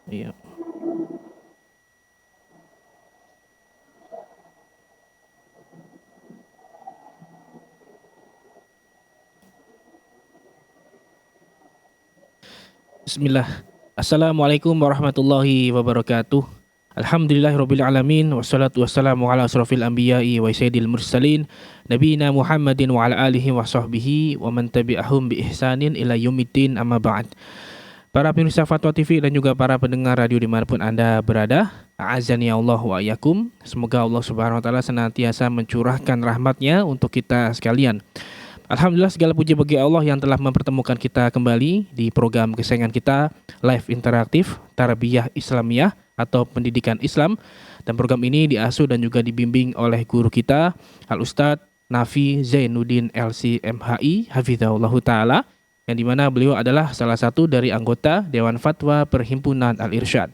Iya. Bismillah. Assalamualaikum warahmatullahi wabarakatuh. Alhamdulillahirabbil alamin wassalatu wassalamu ala asrofil anbiya'i wa sayyidil mursalin nabiyina Muhammadin wa ala alihi wa sahbihi wa man tabi'ahum bi ihsanin ila yaumiddin amma ba'd. Para pemirsa Fatwa TV dan juga para pendengar radio dimanapun Anda berada, a'azani Allah wa iyyakum. Semoga Allah Subhanahu wa taala senantiasa mencurahkan rahmatnya untuk kita sekalian. Alhamdulillah segala puji bagi Allah yang telah mempertemukan kita kembali di program kesayangan kita Live Interaktif Tarbiyah Islamiyah atau Pendidikan Islam, dan program ini diasuh dan juga dibimbing oleh guru kita Al Ustadz Nafi Zainuddin LC MHI Hafizahullah Ta'ala, yang dimana beliau adalah salah satu dari anggota Dewan Fatwa Perhimpunan Al-Irsyad.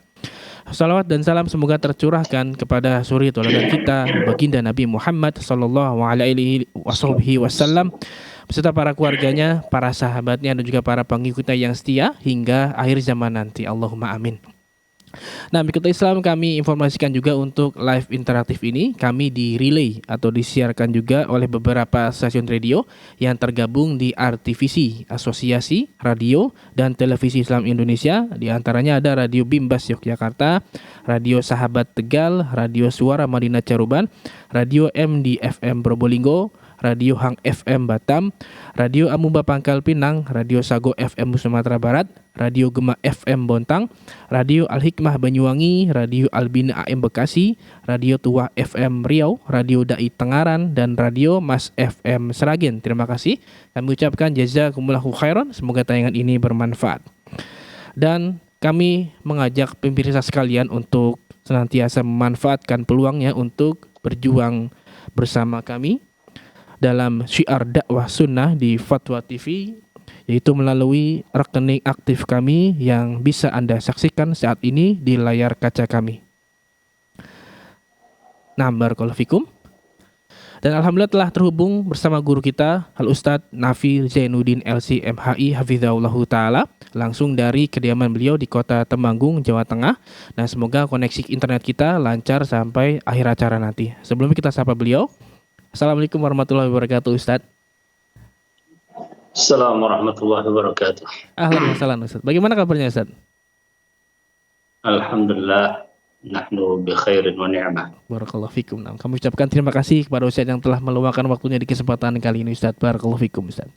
Salawat dan salam semoga tercurahkan kepada suri tauladan kita baginda Nabi Muhammad sallallahu alaihi wasallam beserta para keluarganya, para sahabatnya dan juga para pengikutnya yang setia hingga akhir zaman nanti. Allahumma amin. Nah, Mikut Islam kami informasikan juga untuk live interaktif ini kami di relay atau disiarkan juga oleh beberapa stasiun radio yang tergabung di RTVC, Asosiasi Radio dan Televisi Islam Indonesia. Di antaranya ada Radio Bimbas Yogyakarta, Radio Sahabat Tegal, Radio Suara Madinah Caruban, Radio MD FM Probolinggo, Radio Hang FM Batam, Radio Amumba Pangkal Pinang, Radio Sago FM Sumatera Barat, Radio Gema FM Bontang, Radio Al-Hikmah Banyuwangi, Radio Albina AM Bekasi, Radio Tua FM Riau, Radio Dai Tengaran, dan Radio Mas FM Seragen. Terima kasih. Kami ucapkan jazakumullahu khairan. Semoga tayangan ini bermanfaat. Dan kami mengajak pemirsa sekalian untuk senantiasa memanfaatkan peluangnya untuk berjuang bersama kami dalam syiar dakwah sunnah di Fatwa TV, yaitu melalui rekening aktif kami yang bisa Anda saksikan saat ini di layar kaca kami. Nah, barakallahu fikum. Dan alhamdulillah telah terhubung bersama guru kita Al Ustadz Nafi Zainuddin LC MHI Hafizahullahu Ta'ala langsung dari kediaman beliau di kota Temanggung, Jawa Tengah. Nah, semoga koneksi internet kita lancar sampai akhir acara nanti. Sebelumnya kita sapa beliau. Assalamualaikum warahmatullahi wabarakatuh, Ustadz. Assalamualaikum warahmatullahi wabarakatuh. Ahlan wa sahlan, Ustadz. Bagaimana kabarnya, Ustadz? Alhamdulillah, nahnu bi khairin wa ni'mah. Barakallahu fikum. Nah, kami ucapkan terima kasih kepada Ustadz yang telah meluangkan waktunya di kesempatan kali ini, Ustadz. Barakallahu fikum, Ustadz.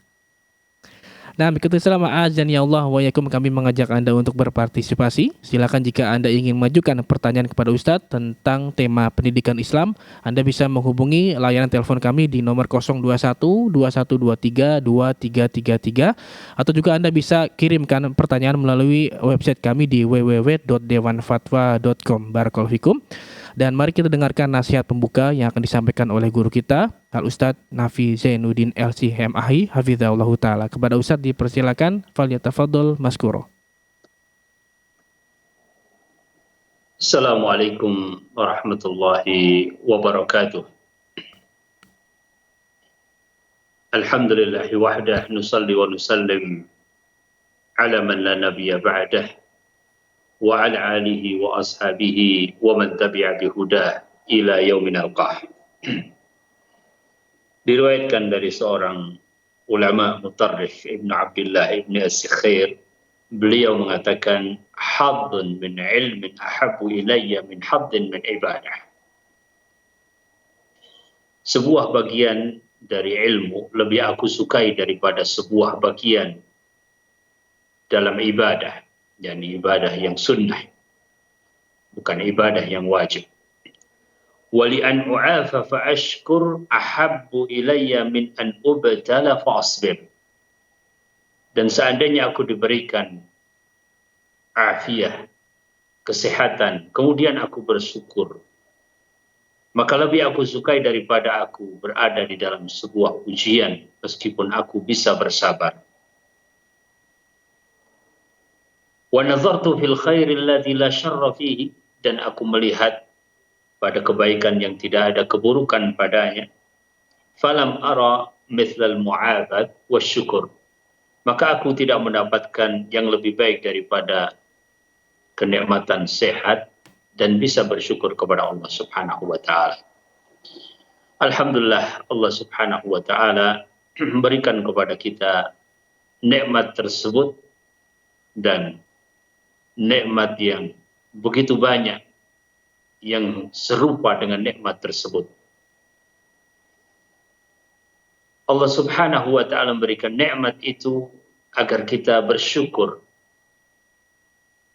Nah, berikutnya selama azan ya Allah wa yakum, kami mengajak Anda untuk berpartisipasi. Silakan jika Anda ingin mengajukan pertanyaan kepada Ustadz tentang tema pendidikan Islam, Anda bisa menghubungi layanan telepon kami di nomor 021 2123 2333, atau juga Anda bisa kirimkan pertanyaan melalui website kami di www.dewanfatwa.com. Barakallahu fikum. Dan mari kita dengarkan nasihat pembuka yang akan disampaikan oleh guru kita Al Ustadz Nafi Zainuddin LC MHI Hafizahullah Ta'ala. Kepada Ustadz dipersilakan, falyatafadhol maskuro. Assalamualaikum warahmatullahi wabarakatuh. Alhamdulillahi wahdah, nusalli wa nusallim ala man la nabiyya ba'dah wa ala alihi wa ashabihi wa man tabi'a bihudah ila yaumin alqah. Diriwayatkan dari seorang ulama mutarrikh Ibnu Abdullah Ibnu As-Sikhair, beliau mengatakan, haddun min ilmin ahabbu ilayya min haddin min ibadah. Sebuah bagian dari ilmu lebih aku sukai daripada sebuah bagian dalam ibadah, yakni ibadah yang sunnah, bukan ibadah yang wajib. Wali an u'afa fa ashkur ahabbu ilayya min an ubtala fa asbir. Dan seandainya aku diberikan afiah, kesehatan, kemudian aku bersyukur, maka lebih aku sukai daripada aku berada di dalam sebuah ujian meskipun aku bisa bersabar. Wa nazartu fil khairi alladhi la syarra fihi, dan aku melihat pada kebaikan yang tidak ada keburukan padanya. Falam ara mithlal mu'abad wa syukur, maka aku tidak mendapatkan yang lebih baik daripada kenikmatan sehat dan bisa bersyukur kepada Allah Subhanahu wa taala. Alhamdulillah, Allah Subhanahu wa taala memberikan kepada kita nikmat tersebut, dan nikmat yang begitu banyak yang serupa dengan nikmat tersebut. Allah Subhanahu wa taala memberikan nikmat itu agar kita bersyukur,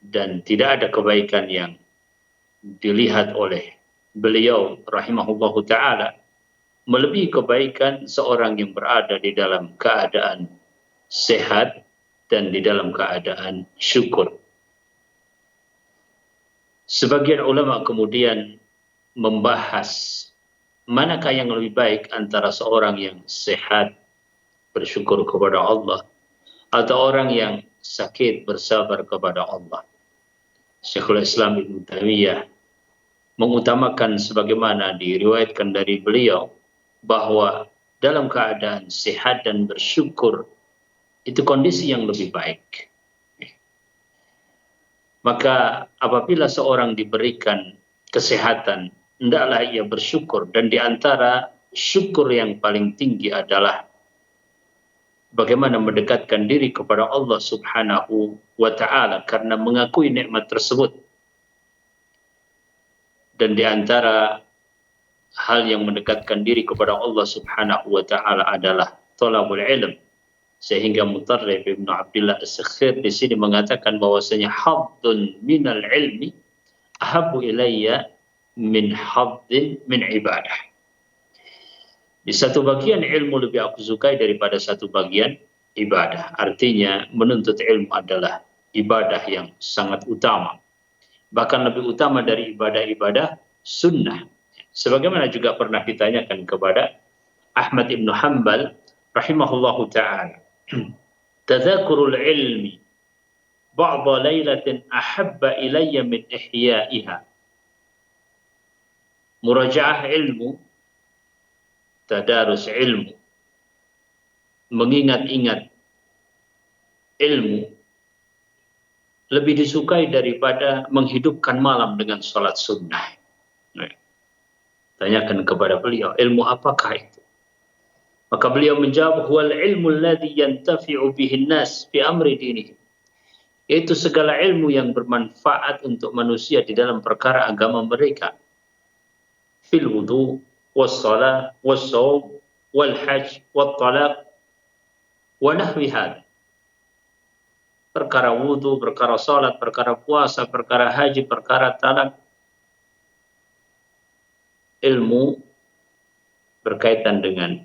dan tidak ada kebaikan yang dilihat oleh beliau rahimahullahu taala melebihi kebaikan seorang yang berada di dalam keadaan sehat dan di dalam keadaan syukur. Sebagian ulama kemudian membahas manakah yang lebih baik antara seorang yang sehat bersyukur kepada Allah atau orang yang sakit bersabar kepada Allah. Syekhul Islam Ibnu Taimiyah mengutamakan sebagaimana diriwayatkan dari beliau bahwa dalam keadaan sehat dan bersyukur itu kondisi yang lebih baik. Maka apabila seorang diberikan kesehatan, hendaklah ia bersyukur, dan di antara syukur yang paling tinggi adalah bagaimana mendekatkan diri kepada Allah Subhanahu wa taala karena mengakui nikmat tersebut. Dan di antara hal yang mendekatkan diri kepada Allah Subhanahu wa taala adalah thalabul ilm. Sehingga Mutarrib Ibnu Abdullah As-Sakhir di sini mengatakan bahwasanya haddun minal ilmi ahabbu ilayya min haddin min ibadah. Di satu bagian ilmu lebih aku sukai daripada satu bagian ibadah. Artinya menuntut ilmu adalah ibadah yang sangat utama. Bahkan lebih utama dari ibadah-ibadah sunnah. Sebagaimana juga pernah ditanyakan kepada Ahmad Ibn Hanbal rahimahullahu ta'ala. Tadzakurul ilmi ba'da laylatin ahabba ilayya min ihya'iha. Murajaah ilmu, tadarus ilmu, mengingat-ingat ilmu lebih disukai daripada menghidupkan malam dengan sholat sunnah. Tanyakan kepada beliau, ilmu apakah itu? Maka beliau menjawab, huwal ilmu alladhi yantafi'u bihin nas fi amri dinihim. Yaitu segala ilmu yang bermanfaat untuk manusia di dalam perkara agama mereka. Fil wudu, was salat, was saum, wal hajj, wat talaq, wa nahwi hadha. Perkara wudu, perkara salat, perkara puasa, perkara haji, perkara talak. Ilmu berkaitan dengan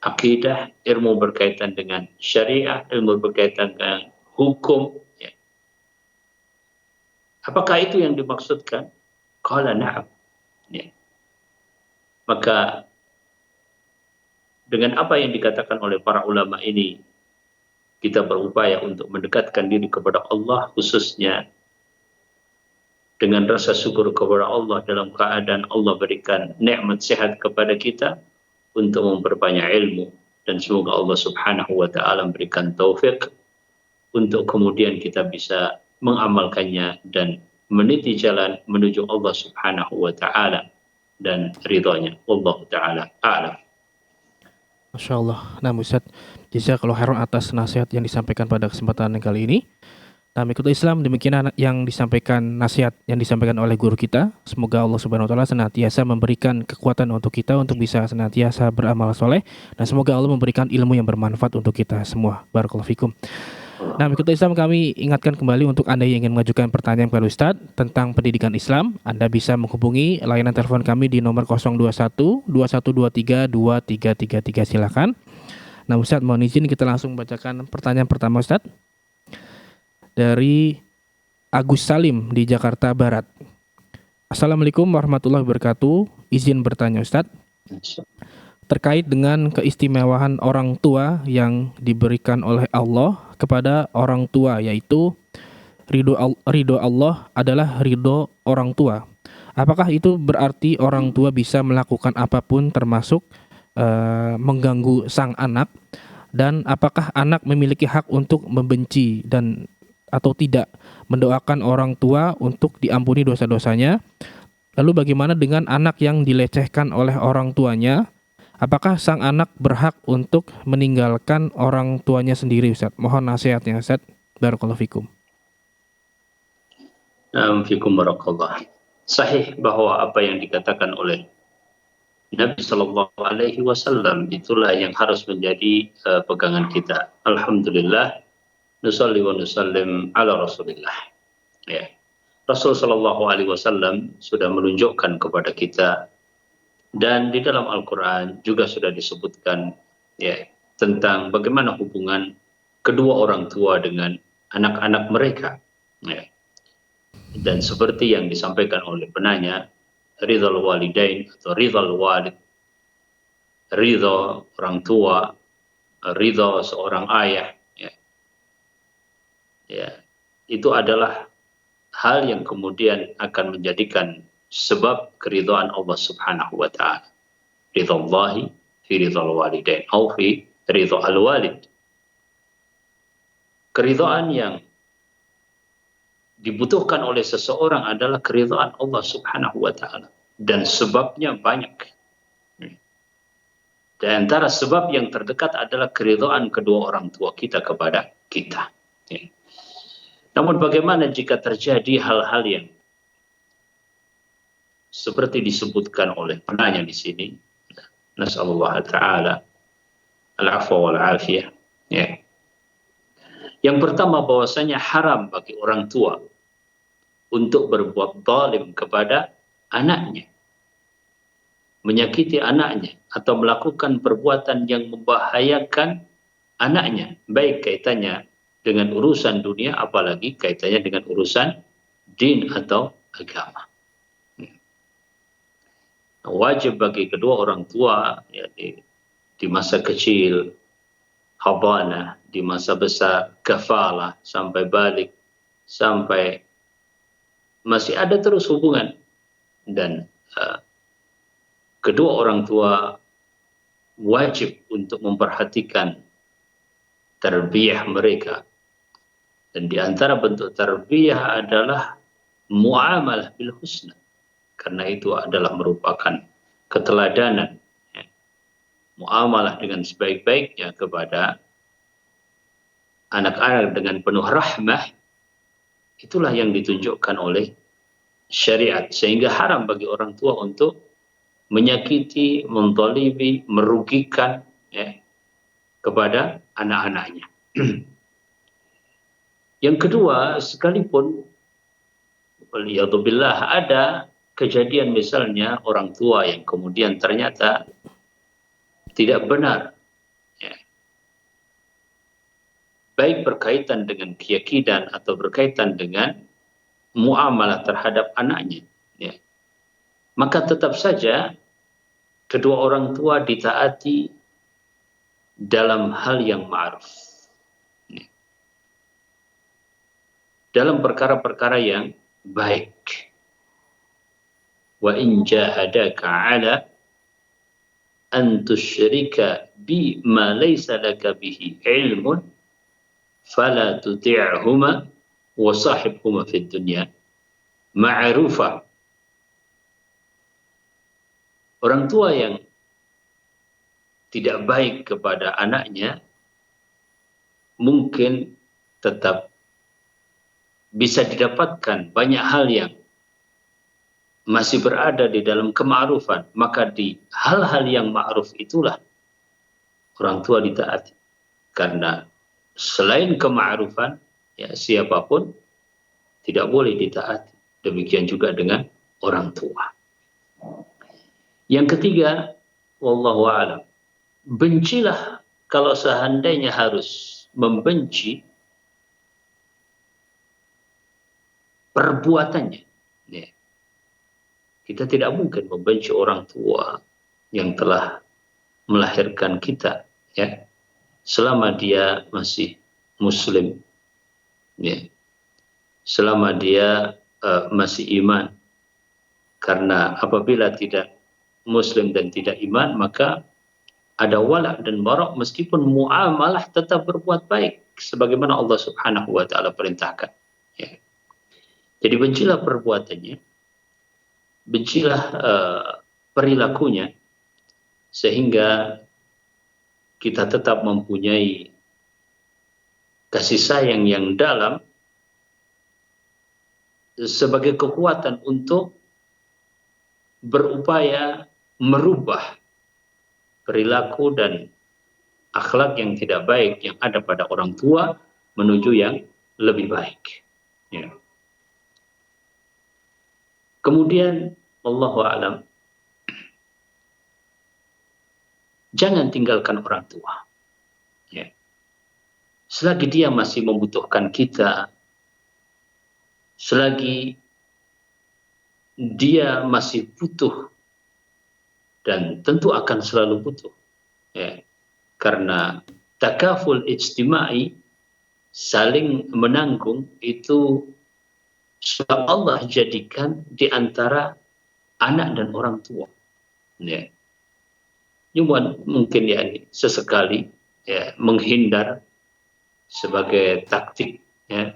akidah, ilmu berkaitan dengan syariah, ilmu berkaitan dengan hukum. Ya. Apakah itu yang dimaksudkan? Qala na'am. Ya. Maka dengan apa yang dikatakan oleh para ulama ini, kita berupaya untuk mendekatkan diri kepada Allah, khususnya dengan rasa syukur kepada Allah dalam keadaan Allah berikan nikmat sehat kepada kita untuk memperbanyak ilmu, dan semoga Allah Subhanahu wa taala memberikan taufik untuk kemudian kita bisa mengamalkannya dan meniti jalan menuju Allah Subhanahu wa taala dan ridhonya. Wallahu taala a'lam. Masya Allah. Nah Ustaz, jazakallahu khairan atas nasihat yang disampaikan pada kesempatan kali ini. Nah, mengikuti Islam, demikian yang disampaikan, nasihat yang disampaikan oleh guru kita. Semoga Allah Subhanahu wa taala senantiasa memberikan kekuatan untuk kita untuk bisa senantiasa beramal soleh, dan semoga Allah memberikan ilmu yang bermanfaat untuk kita semua. Barakallahu fikum. Nah, mengikuti Islam, kami ingatkan kembali untuk Anda yang ingin mengajukan pertanyaan kepada Ustadz tentang pendidikan Islam, Anda bisa menghubungi layanan telepon kami di nomor 021 2123 2333. Silakan. Nah, Ustadz, mohon izin kita langsung bacakan pertanyaan pertama, Ustadz. Dari Agus Salim di Jakarta Barat. Assalamualaikum warahmatullahi wabarakatuh. Izin bertanya Ustadz, terkait dengan keistimewaan orang tua yang diberikan oleh Allah kepada orang tua, yaitu ridho Allah adalah ridho orang tua. Apakah itu berarti orang tua bisa melakukan apapun termasuk mengganggu sang anak? Dan apakah anak memiliki hak untuk membenci dan atau tidak mendoakan orang tua untuk diampuni dosa-dosanya? Lalu bagaimana dengan anak yang dilecehkan oleh orang tuanya? Apakah sang anak berhak untuk meninggalkan orang tuanya sendiri, Ustaz? Mohon nasihatnya, Ustaz. Barakallahu fikum. Fikum barakallah. Sahih bahwa apa yang dikatakan oleh Nabi Shallallahu Alaihi Wasallam itulah yang harus menjadi pegangan kita. Alhamdulillah, nusalli wa nusallim ala Rasulillah. Ya. Rasul Shallallahu Alaihi Wasallam sudah menunjukkan kepada kita, dan di dalam Al-Quran juga sudah disebutkan ya tentang bagaimana hubungan kedua orang tua dengan anak-anak mereka. Ya. Dan seperti yang disampaikan oleh penanya, ridhal walidain atau ridhal walid, ridha orang tua, ridha seorang ayah, ya, itu adalah hal yang kemudian akan menjadikan sebab keridhaan Allah Subhanahu wa taala. Ridhallahi fi ridhal walidain atau fi ridha al-walid. Keridhaan yang dibutuhkan oleh seseorang adalah keridhaan Allah Subhanahu wa taala, dan sebabnya banyak. Di antara sebab yang terdekat adalah keridhaan kedua orang tua kita kepada kita. Namun bagaimana jika terjadi hal-hal yang seperti disebutkan oleh penanya di sini? Nas'alullah ta'ala al-afwa wal afiyah. Ya. Yang pertama, bahwasanya haram bagi orang tua untuk berbuat zalim kepada anaknya, menyakiti anaknya, atau melakukan perbuatan yang membahayakan anaknya, baik kaitannya dengan urusan dunia, apalagi kaitannya dengan urusan din atau agama. Wajib bagi kedua orang tua ya, di masa kecil, habana, di masa besar, kafalah, sampai balik, sampai masih ada terus hubungan. Dan kedua orang tua wajib untuk memperhatikan tarbiyah mereka. Dan di antara bentuk tarbiyah adalah muamalah bil husna. Karena itu adalah merupakan keteladanan. Ya. Muamalah dengan sebaik-baiknya kepada anak-anak dengan penuh rahmah, itulah yang ditunjukkan oleh syariat. Sehingga haram bagi orang tua untuk menyakiti, menzalimi, merugikan ya, kepada anak-anaknya. Yang kedua, sekalipun waliyadzubillah ada kejadian misalnya orang tua yang kemudian ternyata tidak benar, ya, baik berkaitan dengan keyakinan atau berkaitan dengan muamalah terhadap anaknya, ya, maka tetap saja kedua orang tua ditaati dalam hal yang ma'ruf, ya, dalam perkara-perkara yang baik. Wa in jahadaka ala an tusyrika bi ma laysa laka bihi ilmun fala tuti'huma wa sahibhuma fid dunya ma'rufa. Orang tua yang tidak baik kepada anaknya mungkin tetap bisa didapatkan banyak hal yang masih berada di dalam kema'rufan, maka di hal-hal yang ma'ruf itulah orang tua ditaati. Karena selain kema'rufan, ya, siapapun tidak boleh ditaati. Demikian juga dengan orang tua. Yang ketiga, wallahu a'lam, bencilah kalau seandainya harus membenci perbuatannya. Ya. Kita tidak mungkin membenci orang tua yang telah melahirkan kita, ya, selama dia masih muslim, ya, selama dia masih iman. Karena apabila tidak muslim dan tidak iman, maka ada wala' dan bara' meskipun muamalah tetap berbuat baik. sebagaimana Allah Subhanahu wa taala perintahkan. Ya. Jadi bencilah perbuatannya, bencilah perilakunya, sehingga kita tetap mempunyai kasih sayang yang dalam sebagai kekuatan untuk berupaya merubah perilaku dan akhlak yang tidak baik yang ada pada orang tua menuju yang lebih baik. Ya. Kemudian Wallahu a'lam, jangan tinggalkan orang tua. Ya. Selagi dia masih membutuhkan kita, selagi dia masih butuh, dan tentu akan selalu butuh. Ya. Karena takaful ijtimai, saling menanggung, itu sudah Allah jadikan di antara anak dan orang tua. Ya. Cuma mungkin ya sesekali ya, menghindar sebagai taktik, ya,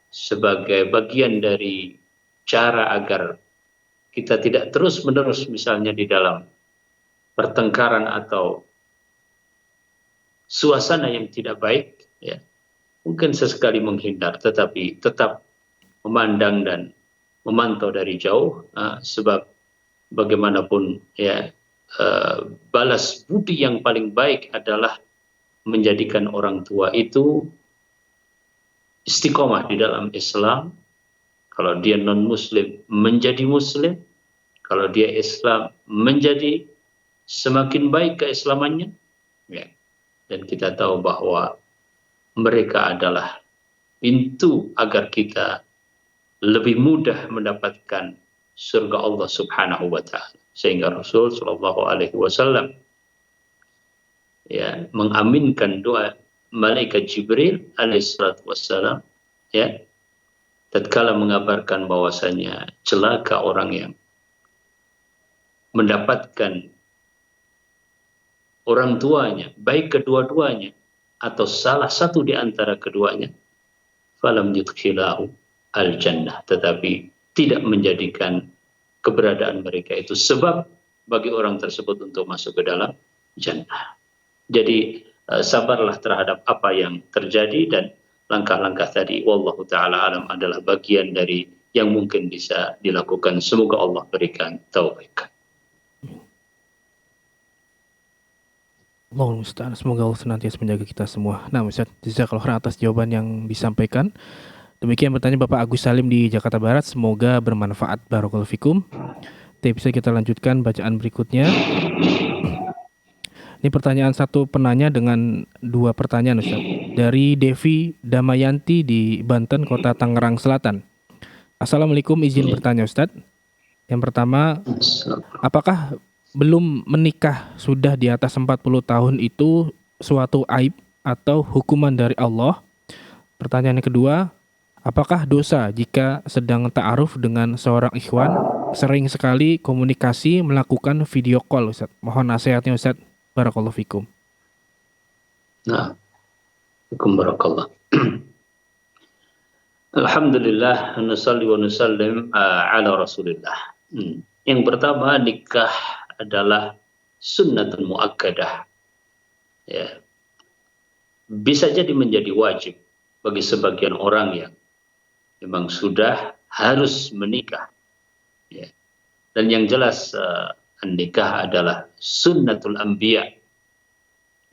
sebagai bagian dari cara agar kita tidak terus-menerus misalnya di dalam pertengkaran atau suasana yang tidak baik, ya, mungkin sesekali menghindar, tetapi tetap memandang dan memantau dari jauh, sebab bagaimanapun ya, balas budi yang paling baik adalah menjadikan orang tua itu istiqomah di dalam Islam. Kalau dia non-muslim menjadi muslim, kalau dia Islam menjadi semakin baik keislamannya, ya. Dan kita tahu bahwa mereka adalah pintu agar kita lebih mudah mendapatkan surga Allah Subhanahu wa taala. Sehingga Rasul sallallahu alaihi wasallam ya mengaminkan doa malaikat Jibril alaihi salatu wassalam, ya, tatkala mengabarkan bahwasanya celaka orang yang mendapatkan orang tuanya, baik kedua-duanya atau salah satu di antara keduanya, falam yudkhilahu al-jannah, tetapi tidak menjadikan keberadaan mereka itu sebab bagi orang tersebut untuk masuk ke dalam jannah. Jadi sabarlah terhadap apa yang terjadi, dan langkah-langkah tadi wallahu taala alam adalah bagian dari yang mungkin bisa dilakukan. Semoga Allah berikan taufik. Allahumma musta'an. Semoga Allah senantiasa menjaga kita semua. Nah, Ustaz, jazakallahu khairan atas jawaban yang disampaikan. Demikian bertanya Bapak Agus Salim di Jakarta Barat. Semoga bermanfaat. Barakallahu fikum. Bisa kita lanjutkan bacaan berikutnya. Ini pertanyaan satu penanya dengan dua pertanyaan, Ustaz. Dari Devi Damayanti di Banten, Kota Tangerang Selatan. Assalamualaikum, izin bertanya, Ustaz. Yang pertama, apakah belum menikah sudah di atas 40 tahun itu suatu aib atau hukuman dari Allah? Pertanyaan yang kedua, apakah dosa jika sedang ta'aruf dengan seorang ikhwan, sering sekali komunikasi melakukan video call, Ustaz? Mohon nasihatnya, Ustaz. Barakallahu fikum. Nah, fikum barakallah. Alhamdulillah, nusalli wa nusallim ala Rasulillah. Yang pertama, nikah adalah sunnatul muakkadah. Ya. Bisa jadi menjadi wajib bagi sebagian orang yang memang sudah harus menikah. Ya. Dan yang jelas nikah adalah sunnatul anbiya.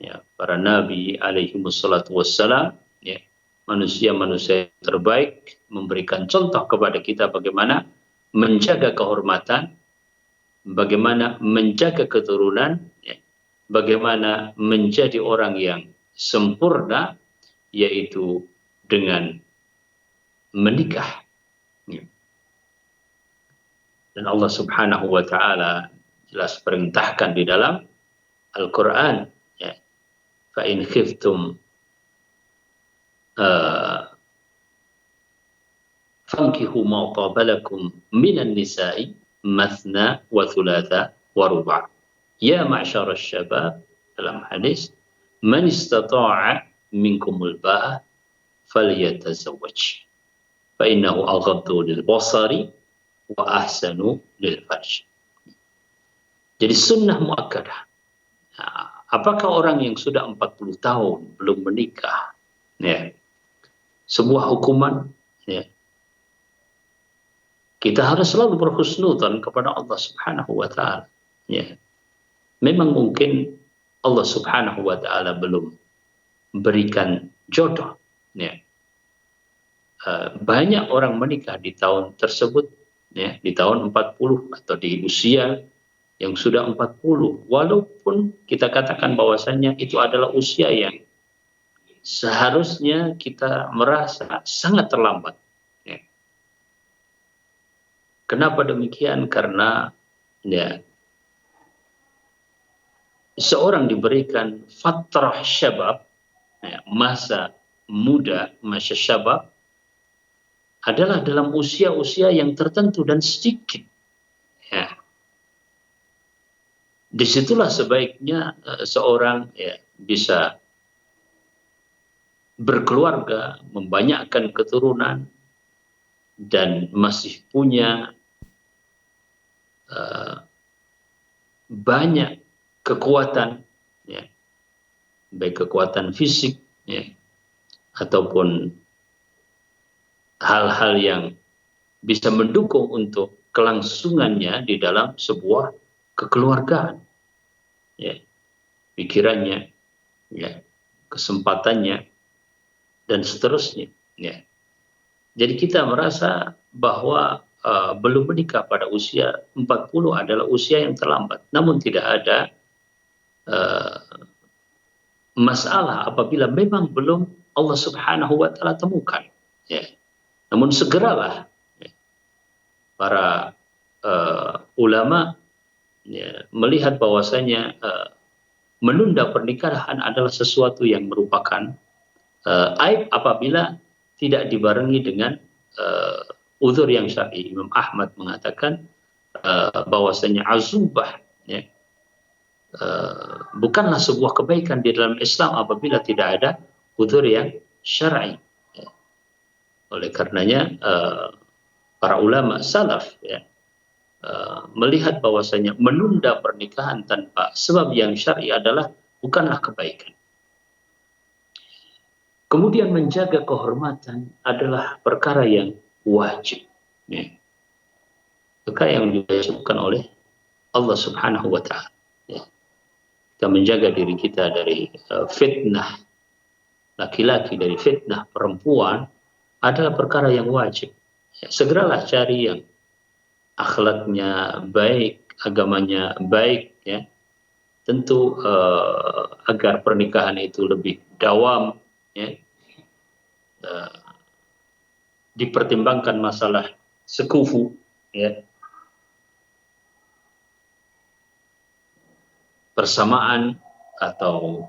Ya, para nabi alaihi wassalatu wassalam, ya, manusia-manusia yang terbaik memberikan contoh kepada kita bagaimana menjaga kehormatan, bagaimana menjaga keturunan, ya, bagaimana menjadi orang yang sempurna, yaitu dengan menikah. Ya. Dan Allah Subhanahu wa taala jelas perintahkan di dalam Al-Quran, ya, fa in khiftum fankihu ma qabalakum minan nisa'i mathna wa thulatha wa ruba'. Ya ma'syarasy syabab, dalam hadis, man istata'a minkumul ba'a falyatazawwaj fa innahu aghaddu lil basari wa ahsanu lil farj. Jadi sunnah muakkadah. Nah, apakah orang yang sudah 40 tahun belum menikah, ya, sebuah hukuman, ya, kita harus selalu berhusnudzon kepada Allah Subhanahu wa taala, ya. Memang mungkin Allah Subhanahu wa taala belum berikan jodoh, ya. Banyak orang menikah di tahun tersebut, ya, di tahun 40 atau di usia yang sudah 40, walaupun kita katakan bahwasannya itu adalah usia yang seharusnya kita merasa sangat terlambat, ya. Kenapa demikian? Karena, ya, seorang diberikan fatrah syabab, ya, masa muda, masa syabab adalah dalam usia-usia yang tertentu dan sedikit, ya. Disitulah sebaiknya seorang, ya, bisa berkeluarga, membanyakkan keturunan, dan masih punya banyak kekuatan, ya, baik kekuatan fisik, ya, ataupun hal-hal yang bisa mendukung untuk kelangsungannya di dalam sebuah kekeluargaan, ya, pikirannya, ya, kesempatannya, dan seterusnya, ya. Jadi kita merasa bahwa belum menikah pada usia 40 adalah usia yang terlambat. Namun tidak ada masalah apabila memang belum Allah Subhanahu wa taala temukan, ya. Namun segeralah, ya, para ulama, ya, melihat bahwasanya menunda pernikahan adalah sesuatu yang merupakan aib apabila tidak dibarengi dengan uzur yang syar'i. Imam Ahmad mengatakan bahwasanya azubah, ya, bukanlah sebuah kebaikan di dalam Islam apabila tidak ada uzur yang syar'i, ya. Oleh karenanya para ulama salaf, ya, melihat bahwasanya menunda pernikahan tanpa sebab yang syar'i adalah bukanlah kebaikan. Kemudian menjaga kehormatan adalah perkara yang wajib, ya. Perkara yang diwajibkan oleh Allah Subhanahu wa taala, ya. Kita menjaga diri kita dari fitnah laki-laki, dari fitnah perempuan adalah perkara yang wajib, ya. Segeralah cari yang akhlaknya baik, agamanya baik, ya. Tentu agar pernikahan itu lebih dawam, ya, dipertimbangkan masalah sekufu, ya, persamaan atau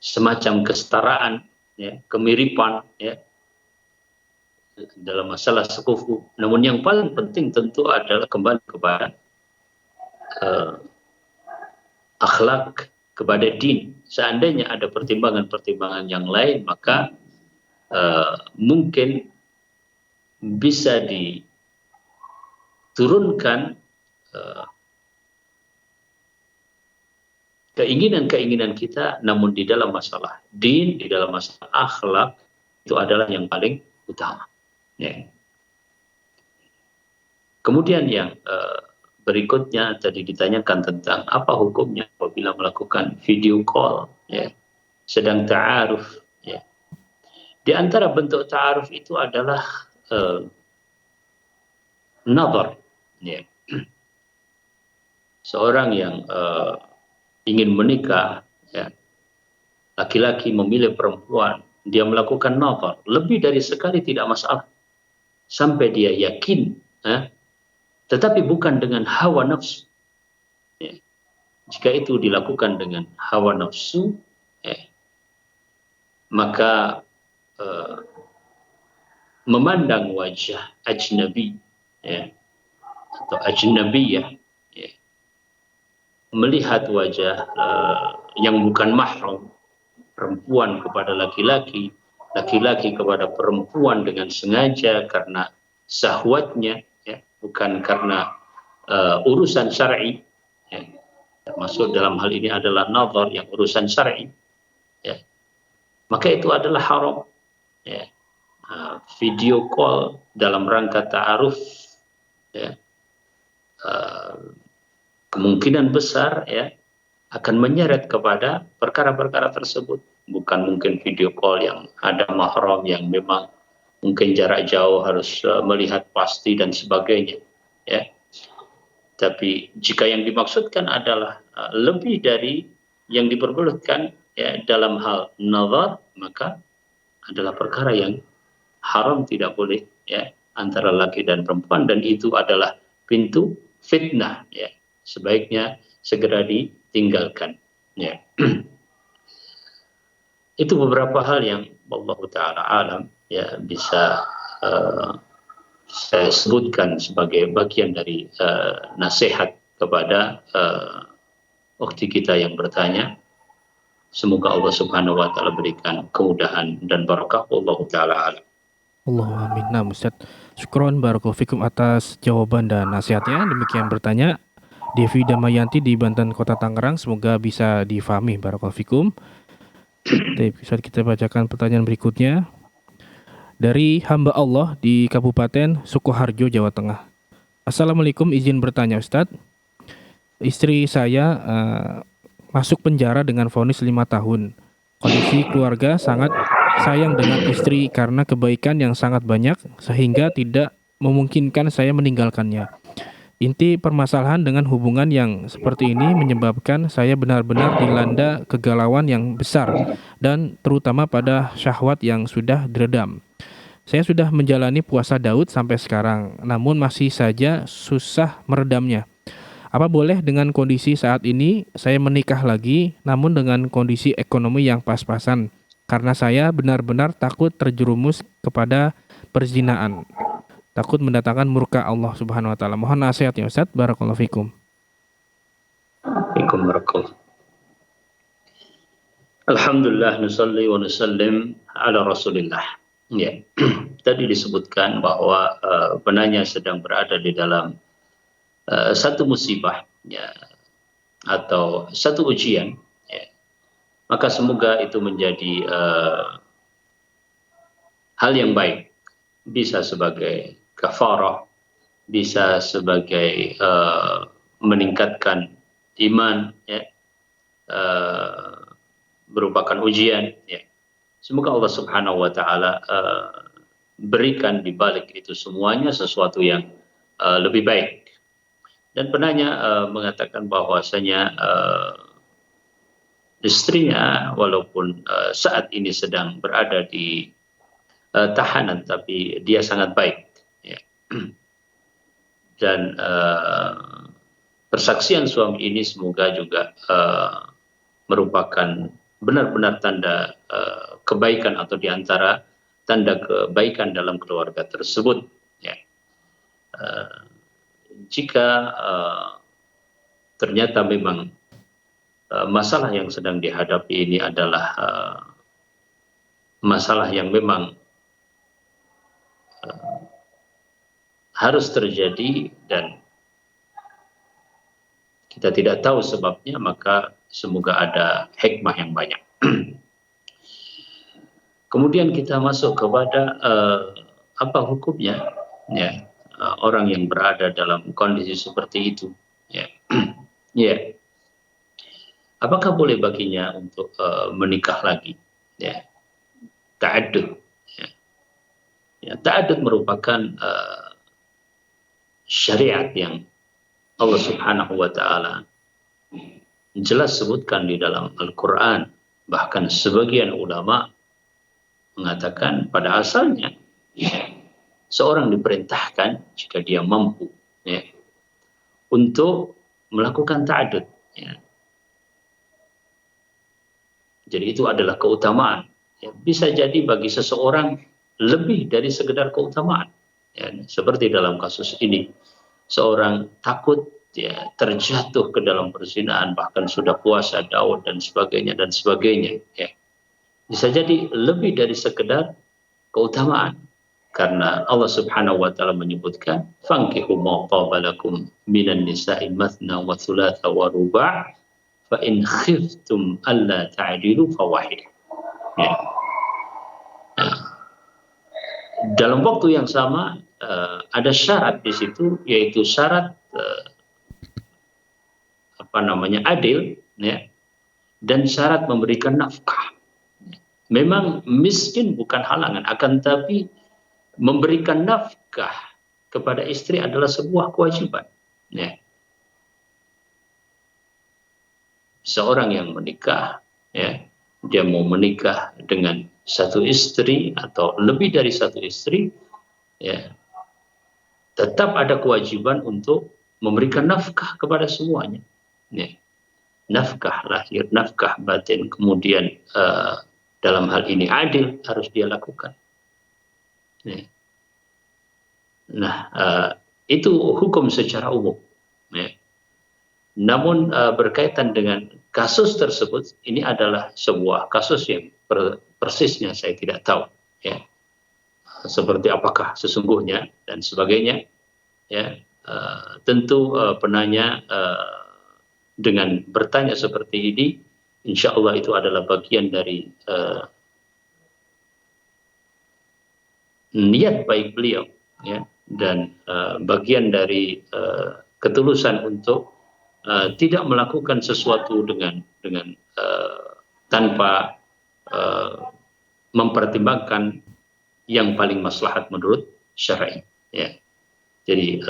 semacam kesetaraan, ya, kemiripan, ya, dalam masalah sekufu. Namun yang paling penting tentu adalah kembali kepada akhlak, kepada din. Seandainya ada pertimbangan-pertimbangan yang lain, maka mungkin bisa diturunkan keinginan-keinginan kita, namun di dalam masalah din, di dalam masalah akhlak, itu adalah yang paling utama, ya. Kemudian yang berikutnya tadi ditanyakan tentang apa hukumnya apabila melakukan video call, ya, sedang ta'aruf, ya. Di antara bentuk ta'aruf itu adalah nazar, ya. Seorang yang ingin menikah, ya, laki-laki memilih perempuan, dia melakukan nazar lebih dari sekali tidak masalah, sampai dia yakin, ya, tetapi bukan dengan hawa nafsu, ya. Jika itu dilakukan dengan hawa nafsu, ya, maka memandang wajah ajnabi, ya, atau ajnabiyah, ya, melihat wajah yang bukan mahram, perempuan kepada laki-laki, laki-laki kepada perempuan dengan sengaja karena syahwatnya, ya, bukan karena urusan syar'i, ya. Termasuk dalam hal ini adalah nazar yang urusan syar'i, ya. Maka itu adalah haram, ya. Video call dalam rangka ta'aruf, ya, kemungkinan besar, ya, akan menyeret kepada perkara-perkara tersebut. Bukan mungkin video call yang ada mahram yang memang mungkin jarak jauh harus melihat pasti dan sebagainya, ya. Tapi jika yang dimaksudkan adalah lebih dari yang diperbolehkan, ya, dalam hal nazar, maka adalah perkara yang haram, tidak boleh, ya, antara laki dan perempuan, dan itu adalah pintu fitnah, ya. Sebaiknya segera ditinggalkan, ya. Itu beberapa hal yang Allah Ta'ala alam, ya, bisa saya sebutkan sebagai bagian dari nasihat kepada ukhti kita yang bertanya. Semoga Allah Subhanahu wa Ta'ala berikan kemudahan dan barakah. Allah Ta'ala alam. Allahumma amin. Nah, Ustaz, syukron barakallahu fikum atas jawaban dan nasihatnya. Demikian bertanya Devi Damayanti di Banten Kota Tangerang, semoga bisa difahami barakallahu fikum. Ustaz, kita bacakan pertanyaan berikutnya dari hamba Allah di Kabupaten Sukoharjo, Jawa Tengah. Assalamualaikum, izin bertanya Ustaz. Istri saya masuk penjara dengan vonis 5 tahun. Kondisi keluarga sangat sayang dengan istri karena kebaikan yang sangat banyak sehingga tidak memungkinkan saya meninggalkannya. Inti permasalahan dengan hubungan yang seperti ini menyebabkan saya benar-benar dilanda kegalauan yang besar dan terutama pada syahwat yang sudah diredam. Saya sudah menjalani puasa Daud sampai sekarang, namun masih saja susah meredamnya. Apa boleh dengan kondisi saat ini saya menikah lagi, namun dengan kondisi ekonomi yang pas-pasan? Karena saya benar-benar takut terjerumus kepada perzinaan. Takut mendatangkan murka Allah Subhanahu wa Ta'ala. Mohon nasihatnya Ustaz. Barakallahu fikum. Fikum barakallah. Alhamdulillah, nusalli wa nusallim ala Rasulillah. Ya. Tadi disebutkan bahwa penanya sedang berada di dalam satu musibah, ya, atau satu ujian, ya. Maka semoga itu menjadi hal yang baik, bisa sebagai kafarah, bisa sebagai meningkatkan iman, ya, merupakan ujian, ya. Semoga Allah Subhanahu wa Ta'ala berikan di balik itu semuanya sesuatu yang lebih baik. Dan penanya mengatakan bahwasanya istrinya walaupun saat ini sedang berada di tahanan, tapi dia sangat baik, ya. Dan persaksian suami ini semoga juga merupakan benar-benar tanda kebaikan atau diantara tanda kebaikan dalam keluarga tersebut, ya. Jika ternyata memang masalah yang sedang dihadapi ini adalah masalah yang memang harus terjadi dan kita tidak tahu sebabnya, maka semoga ada hikmah yang banyak. Kemudian kita masuk kepada apa hukumnya, ya, orang yang berada dalam kondisi seperti itu, ya. Ya. Apakah boleh baginya untuk menikah lagi, ya, ta'addud, ya. Ya, ta'addud merupakan syariat yang Allah Subhanahu wa Ta'ala jelas sebutkan di dalam Al-Quran. Bahkan sebagian ulama mengatakan pada asalnya, ya, seorang diperintahkan jika dia mampu, ya, untuk melakukan ta'addud, ya. Jadi itu adalah keutamaan, ya. Bisa jadi bagi seseorang lebih dari sekedar keutamaan, ya. Seperti dalam kasus ini, seorang takut, ya, terjatuh ke dalam perzinahan, bahkan sudah puasa Daud dan sebagainya, ya. bisa jadi lebih dari sekedar keutamaan, karena Allah Subhanahu wa taala menyebutkan fankihu ma taba lakum minan nisa'i mathna wa thulatha wa ruba' fa in khiftum alla ta'dilu fawahidah. Ya. Nah, dalam waktu yang sama ada syarat di situ, yaitu syarat adil, ya, dan syarat memberikan nafkah. Memang miskin bukan halangan, akan tapi memberikan nafkah kepada istri adalah sebuah kewajiban. Ya. Seorang yang menikah, ya, dia mau menikah dengan satu istri atau lebih dari satu istri, ya, tetap ada kewajiban untuk memberikan nafkah kepada semuanya. Ya. Nafkah lahir, nafkah batin, kemudian dalam hal ini adil harus dia lakukan. Ya. Nah, itu hukum secara umum. Ya. Namun berkaitan dengan kasus tersebut, ini adalah sebuah kasus yang persisnya saya tidak tahu, ya, seperti apakah sesungguhnya dan sebagainya. Ya, tentu penanya dengan bertanya seperti ini, insya Allah itu adalah bagian dari niat baik beliau, ya, dan bagian dari ketulusan untuk tidak melakukan sesuatu dengan tanpa mempertimbangkan yang paling maslahat menurut syar'i. Ya. Jadi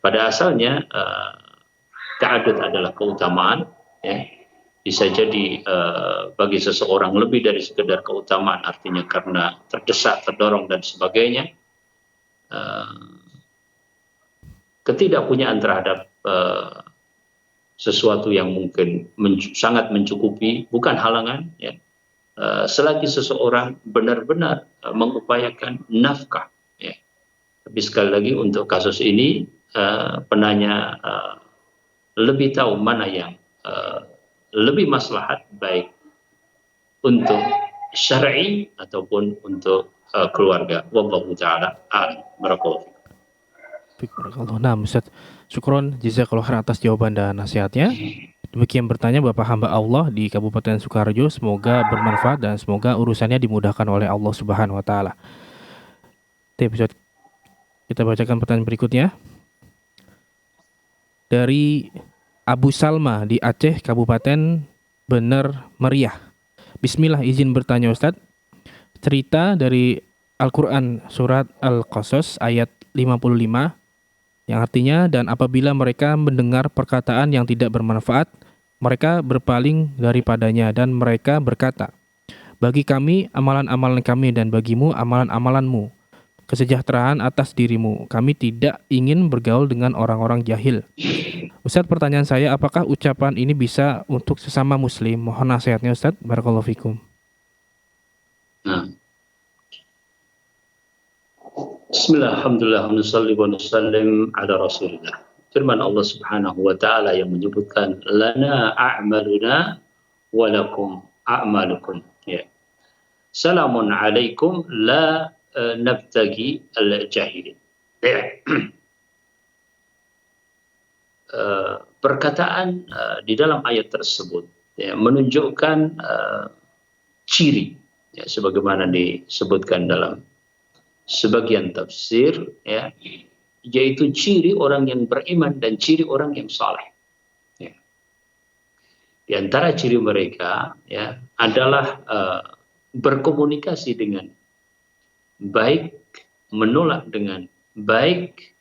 pada asalnya ta'adud adalah keutamaan, ya. Bisa jadi bagi seseorang lebih dari sekedar keutamaan, artinya karena terdesak, terdorong dan sebagainya. Ketidakpunyaan terhadap sesuatu yang mungkin sangat mencukupi bukan halangan, ya, selagi seseorang benar-benar mengupayakan nafkah, ya. Tapi sekali lagi untuk kasus ini penanya lebih tahu mana yang lebih maslahat, baik untuk syar'i ataupun untuk keluarga. Wallahu taala a'lam. Barakallahu Barakallahu. Nah, Ustaz, syukron jazakallahu khairan atas jawaban dan nasihatnya. Demikian bertanya Bapak hamba Allah di Kabupaten Sukoharjo, semoga bermanfaat dan semoga urusannya dimudahkan oleh Allah Subhanahu wa taala. Ustaz, kita bacakan pertanyaan berikutnya. Dari Abu Salma di Aceh, Kabupaten Bener Meriah. Bismillah, izin bertanya Ustaz. Cerita dari Al-Quran surat Al-Qasas ayat 55 yang artinya, dan apabila mereka mendengar perkataan yang tidak bermanfaat, mereka berpaling daripadanya dan mereka berkata, bagi kami amalan-amalan kami dan bagimu amalan-amalanmu, kesejahteraan atas dirimu, kami tidak ingin bergaul dengan orang-orang jahil. Ustaz, pertanyaan saya, apakah ucapan ini bisa untuk sesama muslim? Mohon nasihatnya Ustaz. Barakallahu fikum. Nah. Bismillah, alhamdulillah, nusalli wa nusallim ala rasulillah. Firman Allah Subhanahu wa ta'ala yang menyebutkan lana a'maluna wa lakum a'malukum. Ya. Salamun alaikum la nabtagi al-jahilin. Ya. Perkataan di dalam ayat tersebut, ya, menunjukkan ciri, ya, sebagaimana disebutkan dalam sebagian tafsir, ya, yaitu ciri orang yang beriman dan ciri orang yang saleh. Ya. Di antara ciri mereka, ya, adalah berkomunikasi dengan baik, menolak dengan baik,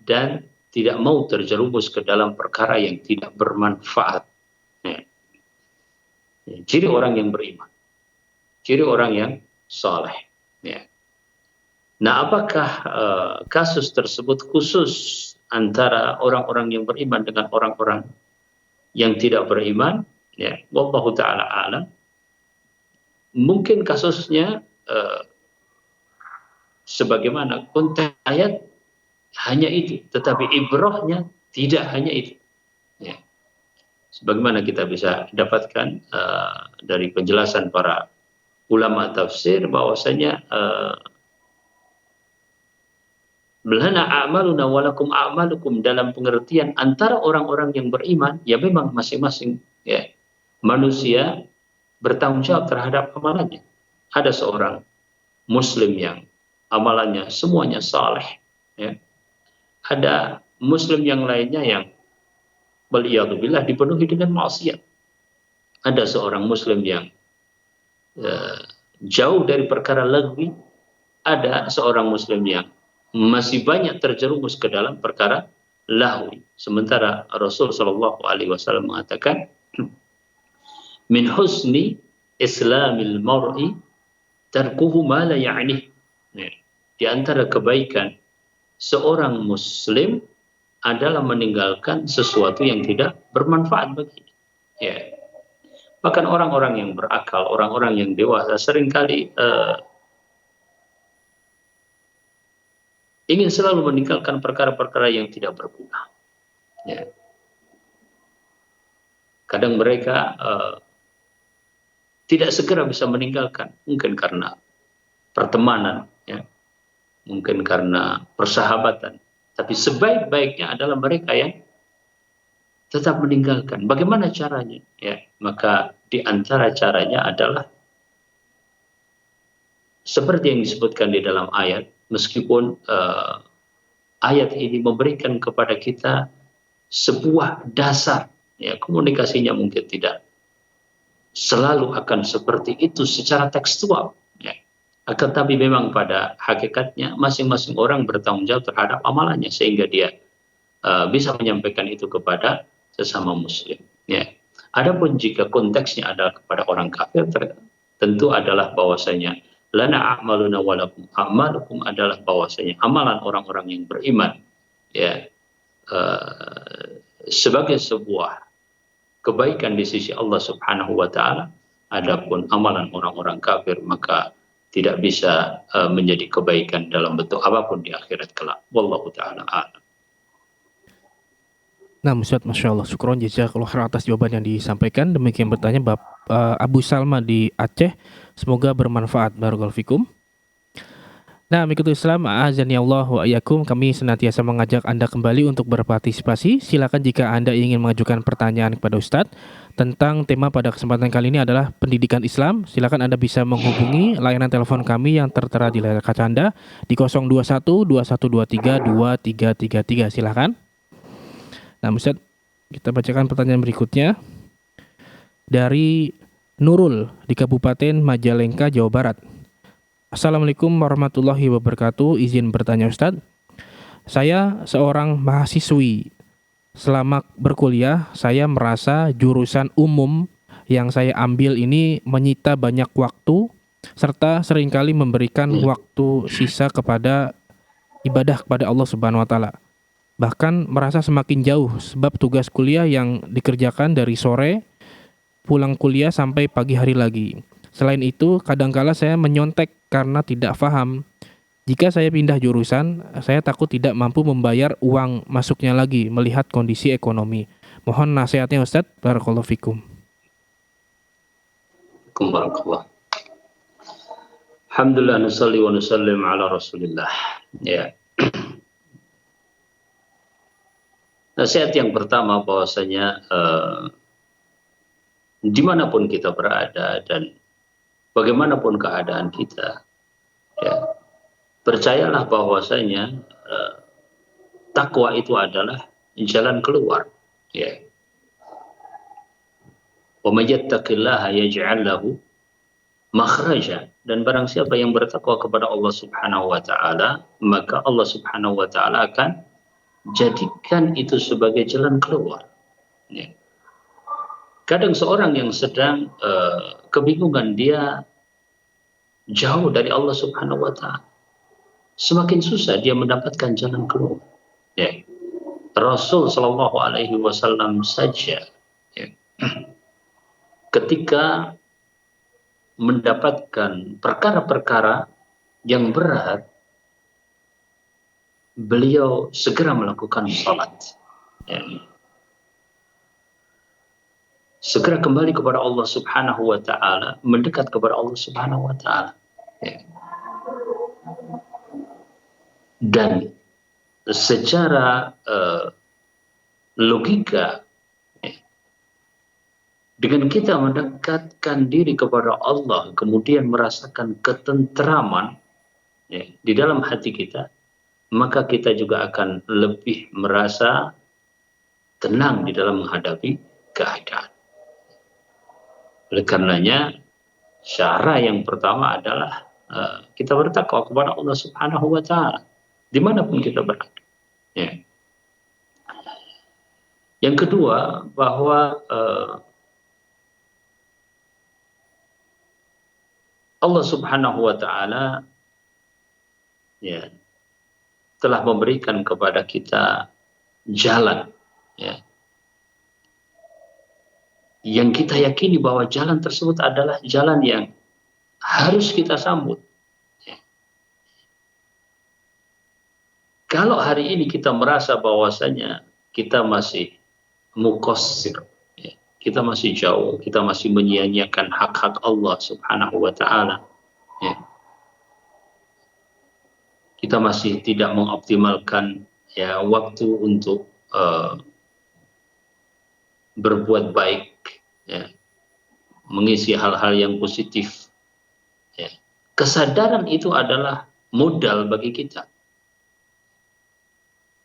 dan tidak mau terjerumus ke dalam perkara yang tidak bermanfaat. Ya. Ya, ciri orang yang beriman, ciri orang yang saleh. Ya. Nah, apakah kasus tersebut khusus antara orang-orang yang beriman dengan orang-orang yang tidak beriman? Ya, wallahu taala alam. Mungkin kasusnya sebagaimana konteks ayat hanya itu, tetapi ibrahnya tidak hanya itu. Ya. Sebagaimana kita bisa dapatkan dari penjelasan para ulama tafsir bahwasanya lana a'maluna walakum a'malukum, dalam pengertian antara orang-orang yang beriman, ya memang masing-masing ya manusia bertanggung jawab terhadap amalannya. Ada seorang muslim yang amalannya semuanya saleh, ya. Ada muslim yang lainnya yang waliyadzubillah dipenuhi dengan maksiat. Ada seorang muslim yang jauh dari perkara lagwi, ada seorang muslim yang masih banyak terjerumus ke dalam perkara lahwi. Sementara Rasul Shallallahu Alaihi Wasallam mengatakan, min husni islamil mar'i tarkuhu ma la ya'nih. Di antara kebaikan seorang muslim adalah meninggalkan sesuatu yang tidak bermanfaat baginya. Ya. Bahkan orang-orang yang berakal, orang-orang yang dewasa seringkali ingin selalu meninggalkan perkara-perkara yang tidak berguna. Ya. Kadang mereka tidak segera bisa meninggalkan, mungkin karena pertemanan, ya, mungkin karena persahabatan. Tapi sebaik-baiknya adalah mereka yang tetap meninggalkan. Bagaimana caranya? Ya, maka di antara caranya adalah seperti yang disebutkan di dalam ayat, meskipun ayat ini memberikan kepada kita sebuah dasar, ya, komunikasinya mungkin tidak selalu akan seperti itu secara tekstual, ya. Akan tapi memang pada hakikatnya masing-masing orang bertanggung jawab terhadap amalannya, sehingga dia bisa menyampaikan itu kepada sesama muslim, ya. Adapun jika konteksnya adalah kepada orang kafir, tentu adalah bahwasanya lana a'maluna walakum a'malukum adalah bahwasanya amalan orang-orang yang beriman, ya, sebagai sebuah kebaikan di sisi Allah Subhanahu wa taala. Adapun amalan orang-orang kafir maka tidak bisa menjadi kebaikan dalam bentuk apapun di akhirat kelak. Wallahu taala a'lam. Nah, Ustaz, Masya Allah, syukron jazakallahu khairan atas jawaban yang disampaikan. Demikian bertanya Abu Salma di Aceh. Semoga bermanfaat. Barakallahu fikum. Nah, mengikuti Islam, a'azani Allah wa iyyakum, kami senantiasa mengajak Anda kembali untuk berpartisipasi. Silakan jika Anda ingin mengajukan pertanyaan kepada Ustadz tentang tema pada kesempatan kali ini adalah pendidikan Islam. Silakan Anda bisa menghubungi layanan telepon kami yang tertera di layar kaca Anda di 021 2123 2333. Silakan. Nah, Ustadz, kita bacakan pertanyaan berikutnya dari Nurul di Kabupaten Majalengka, Jawa Barat. Assalamualaikum warahmatullahi wabarakatuh. Izin bertanya, Ustadz. Saya seorang mahasiswi. Selama berkuliah, saya merasa jurusan umum yang saya ambil ini menyita banyak waktu serta seringkali memberikan waktu sisa kepada ibadah kepada Allah Subhanahu wa taala. Bahkan merasa semakin jauh sebab tugas kuliah yang dikerjakan dari sore, pulang kuliah sampai pagi hari lagi. Selain itu, kadangkala saya menyontek karena tidak paham. Jika saya pindah jurusan, saya takut tidak mampu membayar uang masuknya lagi melihat kondisi ekonomi. Mohon nasihatnya, Ustadz. Barakallahu fikum. Barakallah. Alhamdulillah, nusalli wa nusallim ala Rasulillah. Ya. Nasihat yang pertama bahwasanya dimanapun kita berada dan bagaimanapun keadaan kita, ya, percayalah bahwasanya takwa itu adalah jalan keluar. Ya. Wa may yattaqillaha yaj'al lahu makhraja, dan barang siapa yang bertakwa kepada Allah Subhanahu wa taala, maka Allah Subhanahu wa taala akan jadikan itu sebagai jalan keluar. Ya. Kadang seorang yang sedang kebingungan, dia jauh dari Allah Subhanahu wa taala, semakin susah dia mendapatkan jalan keluar. Ya. Rasul Shallallahu Alaihi Wasallam saja, ya, ketika mendapatkan perkara-perkara yang berat, beliau segera melakukan salat. Ya. segera kembali kepada Allah Subhanahu wa taala, mendekat kepada Allah Subhanahu wa taala. Ya. Dan secara logika, ya, dengan kita mendekatkan diri kepada Allah, kemudian merasakan ketentraman, ya, di dalam hati kita, maka kita juga akan lebih merasa tenang di dalam menghadapi keadaan. Oleh karenanya, cara yang pertama adalah kita bertakwa kepada Allah Subhanahu wa taala dimanapun kita berada. Ya. Yang kedua, bahwa Allah Subhanahu wa taala, ya, telah memberikan kepada kita jalan, ya, yang kita yakini bahwa jalan tersebut adalah jalan yang harus kita sambut. Ya. Kalau hari ini kita merasa bahwasanya kita masih muqassir, ya, kita masih jauh, kita masih menyia-nyiakan hak-hak Allah Subhanahu wa taala, ya, kita masih tidak mengoptimalkan, ya, waktu untuk berbuat baik, ya, mengisi hal-hal yang positif, ya. Kesadaran itu adalah modal bagi kita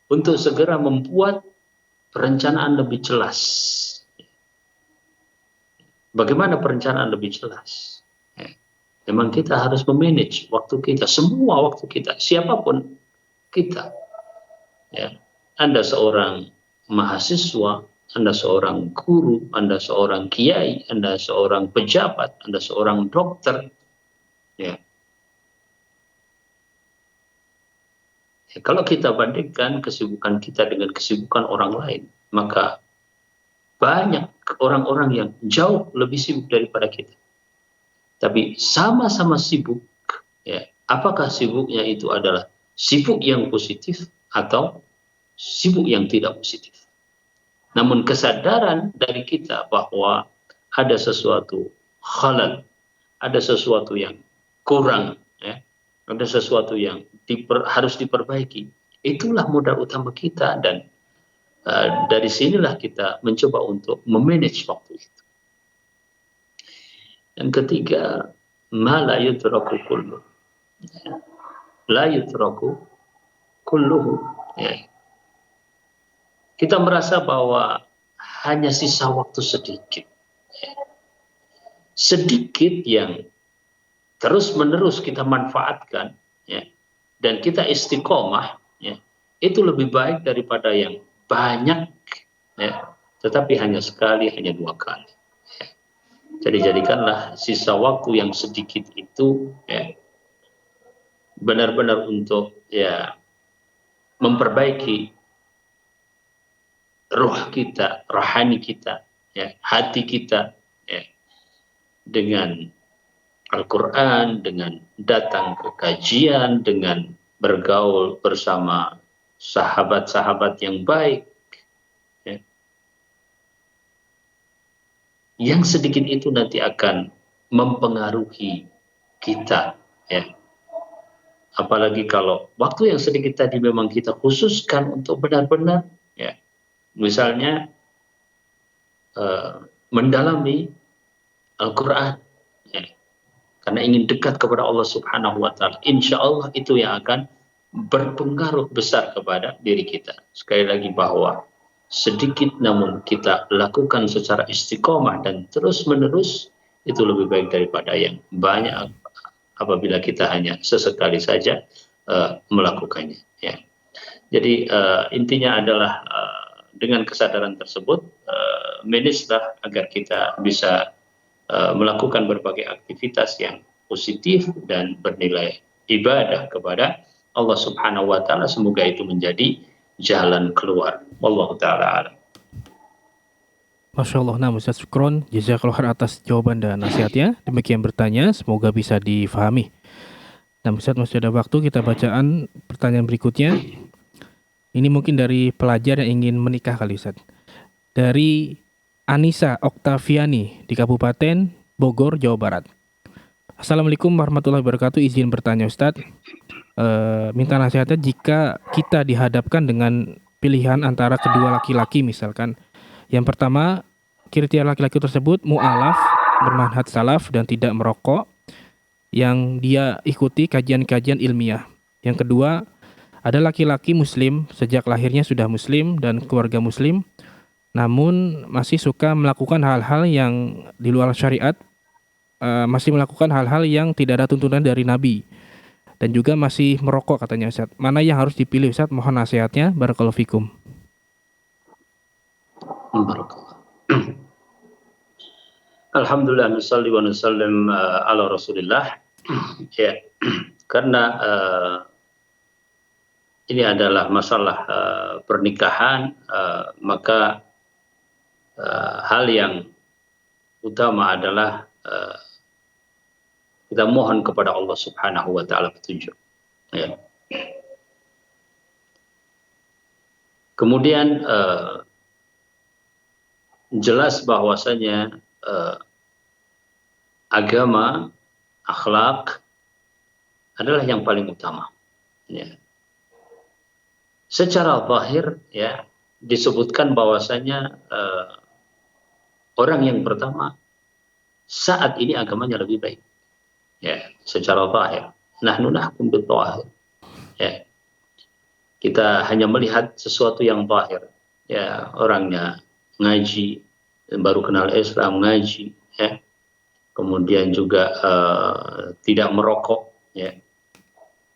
untuk segera membuat perencanaan lebih jelas. Bagaimana perencanaan lebih jelas? Ya. Memang kita harus memanage waktu kita, semua waktu kita, siapapun kita. Ya. Anda seorang mahasiswa, Anda seorang guru, Anda seorang kiai, Anda seorang pejabat, Anda seorang dokter. Ya. Ya, kalau kita bandingkan kesibukan kita dengan kesibukan orang lain, maka banyak orang-orang yang jauh lebih sibuk daripada kita. Tapi sama-sama sibuk, ya, apakah sibuknya itu adalah sibuk yang positif atau sibuk yang tidak positif? Namun kesadaran dari kita bahwa ada sesuatu khalal, ada sesuatu yang kurang, ya, ada sesuatu yang harus diperbaiki, itulah modal utama kita, dan dari sinilah kita mencoba untuk memanage waktu itu. Yang ketiga, ma la yutraku kulluh, la yutraku kulluhu, ya. Kita merasa bahwa hanya sisa waktu sedikit, ya. Sedikit yang terus-menerus kita manfaatkan, ya, dan kita istiqomah, ya, itu lebih baik daripada yang banyak, ya, tetapi hanya sekali, hanya 2 kali. Ya. Jadi jadikanlah sisa waktu yang sedikit itu, ya, benar-benar untuk, ya, memperbaiki roh kita, rohani kita, ya, hati kita, ya, dengan Al-Quran, dengan datang ke kajian, dengan bergaul bersama sahabat-sahabat yang baik, ya. Yang sedikit itu nanti akan mempengaruhi kita, ya. Apalagi kalau waktu yang sedikit tadi memang kita khususkan untuk benar-benar, ya, misalnya mendalami Al-Quran, ya, karena ingin dekat kepada Allah Subhanahu wa taala, insya Allah itu yang akan berpengaruh besar kepada diri kita. Sekali lagi bahwa sedikit namun kita lakukan secara istiqomah dan terus-menerus, itu lebih baik daripada yang banyak apabila kita hanya sesekali saja melakukannya, ya. Jadi intinya adalah dengan kesadaran tersebut, manajelah agar kita bisa melakukan berbagai aktivitas yang positif dan bernilai ibadah kepada Allah Subhanahu wa taala. Semoga itu menjadi jalan keluar. Wallahu taala a'lam. Masya Allah, nah Ustaz, syukron, jazakallahu khair atas jawaban dan nasihatnya. Demikian bertanya, semoga bisa difahami. Nah Ustaz, masih ada waktu, kita bacaan pertanyaan berikutnya. Ini mungkin dari pelajar yang ingin menikah kali Ustaz. Dari Anissa Oktaviani di Kabupaten Bogor, Jawa Barat. Assalamualaikum warahmatullahi wabarakatuh. Izin bertanya Ustadz, minta nasihatnya jika kita dihadapkan dengan pilihan antara kedua laki-laki misalkan. Yang pertama, kriteria laki-laki tersebut mu'alaf, bermanhaj salaf dan tidak merokok, yang dia ikuti kajian-kajian ilmiah. Yang kedua, ada laki-laki muslim, sejak lahirnya sudah muslim dan keluarga muslim, namun masih suka melakukan hal-hal yang di luar syariat, masih melakukan hal-hal yang tidak ada tuntunan dari Nabi, dan juga masih merokok katanya Ustaz. Mana yang harus dipilih Ustaz? Mohon nasihatnya. Barakallahu fikum. Barakallah. Alhamdulillah, nusalli wa nusallim ala Rasulillah. Ya, karena ini adalah masalah pernikahan, maka hal yang utama adalah kita mohon kepada Allah Subhanahu wa taala petunjuk. Ya. Kemudian jelas bahwasanya agama, akhlak adalah yang paling utama. Ya. Secara zahir ya disebutkan bahwasanya orang yang pertama saat ini agamanya lebih baik. Ya, secara zahir. Nahnu nahkum bil zahir. Ya. Kita hanya melihat sesuatu yang zahir. Ya, orangnya ngaji, baru kenal Islam, ngaji, ya. Kemudian juga tidak merokok, ya.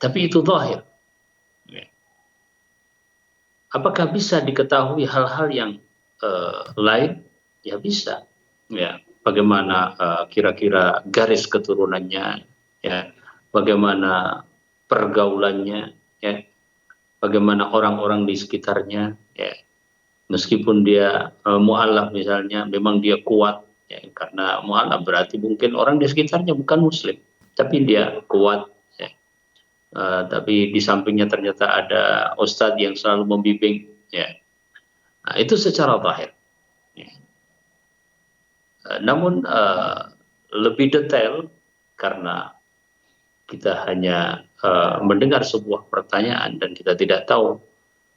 Tapi itu zahir. Apakah bisa diketahui hal-hal yang lain? Ya bisa. Ya, bagaimana kira-kira garis keturunannya, ya, bagaimana pergaulannya, ya, bagaimana orang-orang di sekitarnya, ya. Meskipun dia mu'alaf misalnya, memang dia kuat, ya, karena mu'alaf berarti mungkin orang di sekitarnya bukan Muslim, tapi dia kuat. Tapi di sampingnya ternyata ada ustadz yang selalu membimbing, ya. Nah, itu secara zahir. Ya. Namun lebih detail karena kita hanya mendengar sebuah pertanyaan dan kita tidak tahu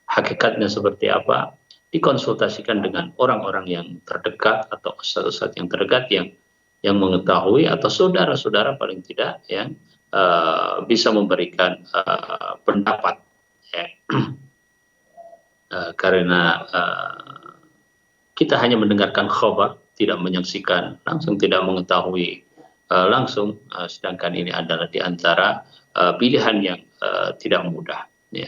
hakikatnya seperti apa, dikonsultasikan dengan orang-orang yang terdekat atau ustadz-ustadz yang terdekat yang mengetahui, atau saudara-saudara paling tidak yang bisa memberikan pendapat, ya. Karena kita hanya mendengarkan khabar, tidak menyaksikan langsung, tidak mengetahui langsung, sedangkan ini adalah di antara pilihan yang tidak mudah, ya.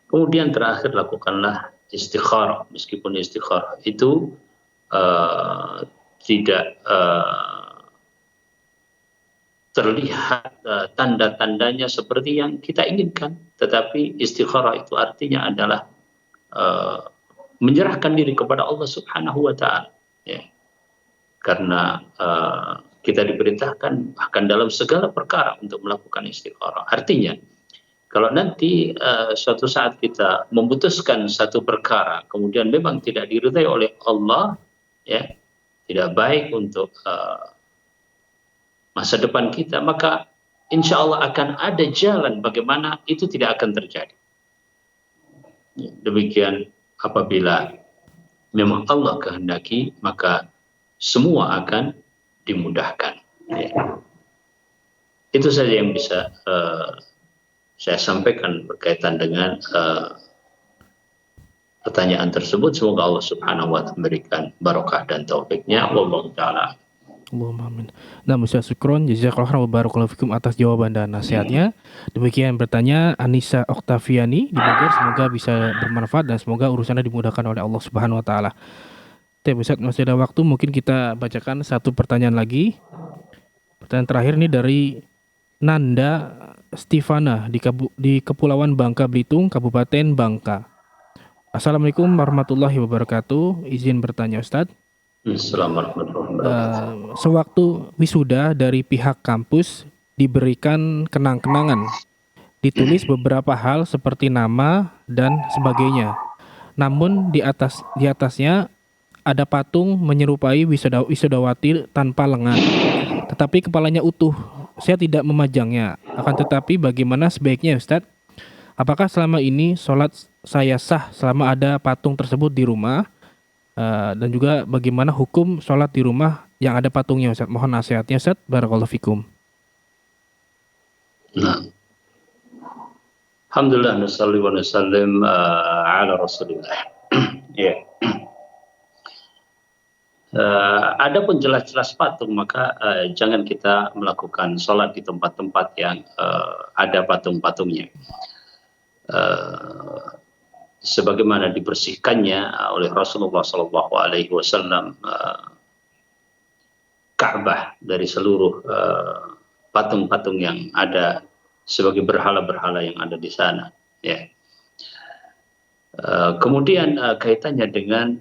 Kemudian terakhir, lakukanlah istikharah, meskipun istikharah itu tidak terlihat tanda-tandanya seperti yang kita inginkan, tetapi istikharah itu artinya adalah menyerahkan diri kepada Allah Subhanahu wa taala, ya. Karena kita diperintahkan bahkan dalam segala perkara untuk melakukan istikharah. Artinya kalau nanti suatu saat kita memutuskan satu perkara kemudian memang tidak diridhai oleh Allah, ya, tidak baik untuk masa depan kita, maka insya Allah akan ada jalan bagaimana itu tidak akan terjadi. Demikian apabila memang Allah kehendaki, maka semua akan dimudahkan. Ya. Itu saja yang bisa saya sampaikan berkaitan dengan pertanyaan tersebut. Semoga Allah Subhanahu wa taala memberikan barokah dan taufiknya. Wallahu taala. Allahumma amin. Nah, Ustaz Syukron, jazakallahu khairan wa barakallahu fikum atas jawaban dan nasihatnya. Demikian bertanya Anissa Oktaviani di Bogor, semoga bisa bermanfaat dan semoga urusannya dimudahkan oleh Allah Subhanahu wa taala. Ustaz, masih ada waktu, mungkin kita bacakan satu pertanyaan lagi. Pertanyaan terakhir ini dari Nanda Stefana di Kepulauan Bangka Belitung, Kabupaten Bangka. Assalamualaikum warahmatullahi wabarakatuh. Izin bertanya Ustaz. Sewaktu wisuda dari pihak kampus diberikan kenang-kenangan, ditulis beberapa hal seperti nama dan sebagainya. Namun di atasnya ada patung menyerupai wisudawati tanpa lengan, tetapi kepalanya utuh. Saya tidak memajangnya. Akan tetapi bagaimana sebaiknya Ustadz? Apakah selama ini sholat saya sah selama ada patung tersebut di rumah? Dan juga bagaimana hukum sholat di rumah yang ada patungnya Ustadz? Mohon nasihatnya Ustadz. Barakallahu fikum. Nah, alhamdulillah nusalli wa nusallim ala Rasulillah. Ya. Adapun jelas-jelas patung, maka jangan kita melakukan sholat di tempat-tempat yang ada patung-patungnya. Sebagaimana dibersihkannya oleh Rasulullah SAW Ka'bah dari seluruh patung-patung yang ada sebagai berhala-berhala yang ada di sana. Ya. Kemudian kaitannya dengan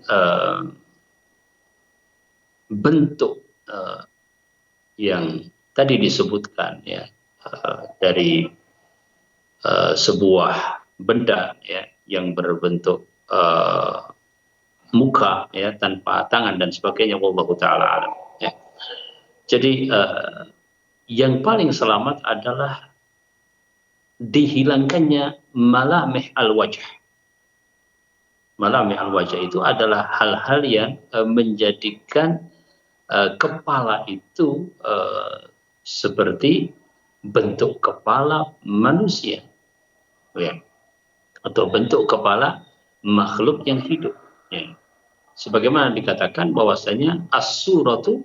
bentuk yang tadi disebutkan, ya, dari sebuah benda, ya, yang berbentuk muka, ya, tanpa tangan dan sebagainya, wallahu taala alam, ya. Jadi yang paling selamat adalah dihilangkannya malamih al-wajh. Malamih al-wajh itu adalah hal-hal yang menjadikan kepala itu seperti bentuk kepala manusia, ya, atau bentuk kepala makhluk yang hidup, ya. Sebagaimana dikatakan bahwasanya as-suratu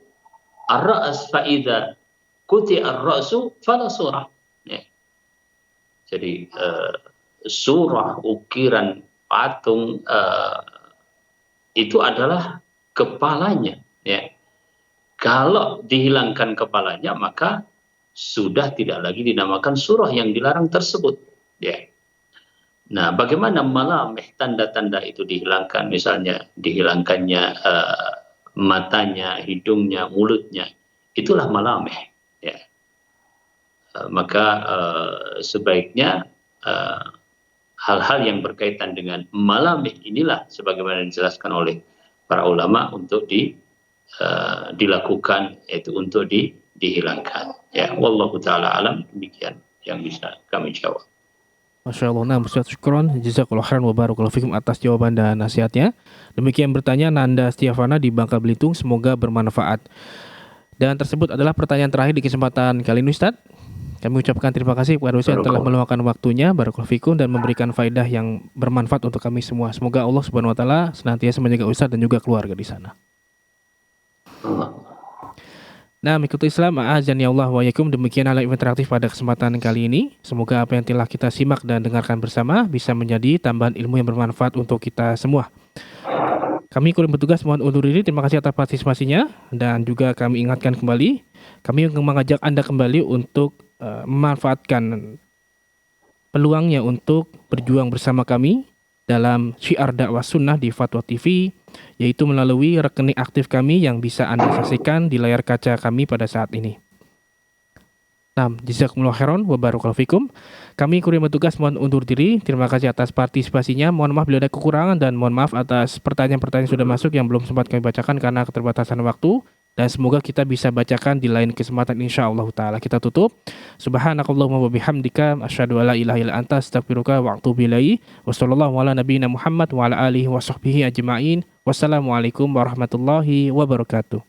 ar-ra's fa idza kuti ar-ra'su fala surah, ya. Jadi surah, ukiran, patung itu adalah kepalanya, ya. Kalau dihilangkan kepalanya, maka sudah tidak lagi dinamakan surah yang dilarang tersebut, ya. Nah, bagaimana malamih, tanda-tanda itu dihilangkan? Misalnya dihilangkannya matanya, hidungnya, mulutnya, itulah malamih, ya. Maka sebaiknya hal-hal yang berkaitan dengan malamih inilah sebagaimana dijelaskan oleh para ulama untuk dilakukan, yaitu untuk dihilangkan, ya. Wallahu taala alam, demikian yang bisa kami jawab. Masya Allah. Nah, Ustaz, syukron, jazakallahu khairan wa barakallahu fikum atas jawaban dan nasihatnya. Demikian bertanya Nanda Setiavana di Bangka Belitung, semoga bermanfaat. Dan tersebut adalah pertanyaan terakhir di kesempatan kali ini Ustaz. Kami ucapkan terima kasih kepada Ustaz yang telah meluangkan waktunya, barakallahu fikum, dan memberikan faedah yang bermanfaat untuk kami semua. Semoga Allah Subhanahu wa taala senantiasa menjaga Ustaz dan juga keluarga di sana. Nah, mengikuti Islam, a'azani Allah wa yakum, demikian hal interaktif pada kesempatan kali ini. Semoga apa yang telah kita simak dan dengarkan bersama bisa menjadi tambahan ilmu yang bermanfaat untuk kita semua. Kami kurang bertugas mohon undur diri. Terima kasih atas partisipasinya, dan juga kami ingatkan kembali, kami mengajak Anda kembali untuk memanfaatkan peluangnya untuk berjuang bersama kami dalam syiar dakwah sunnah di Fatwa TV, yaitu melalui rekening aktif kami yang bisa Anda saksikan di layar kaca kami pada saat ini. Nah, jazakumullah khairan wa barakallahu fikum. Kami kurang bertugas mohon undur diri. Terima kasih atas partisipasinya. Mohon maaf bila ada kekurangan, dan mohon maaf atas pertanyaan-pertanyaan yang sudah masuk yang belum sempat kami bacakan karena keterbatasan waktu. Dan semoga kita bisa bacakan di lain kesempatan insyaallah taala. Kita tutup. Subhanakallahumma wa bihamdika asyhadu an la ilaha illa anta astaghfiruka wa atubu ilaik. Wassallallahu ala nabiyyina Muhammad wa ala alihi wa sahbihi ajma'in. Wassalamualaikum warahmatullahi wabarakatuh.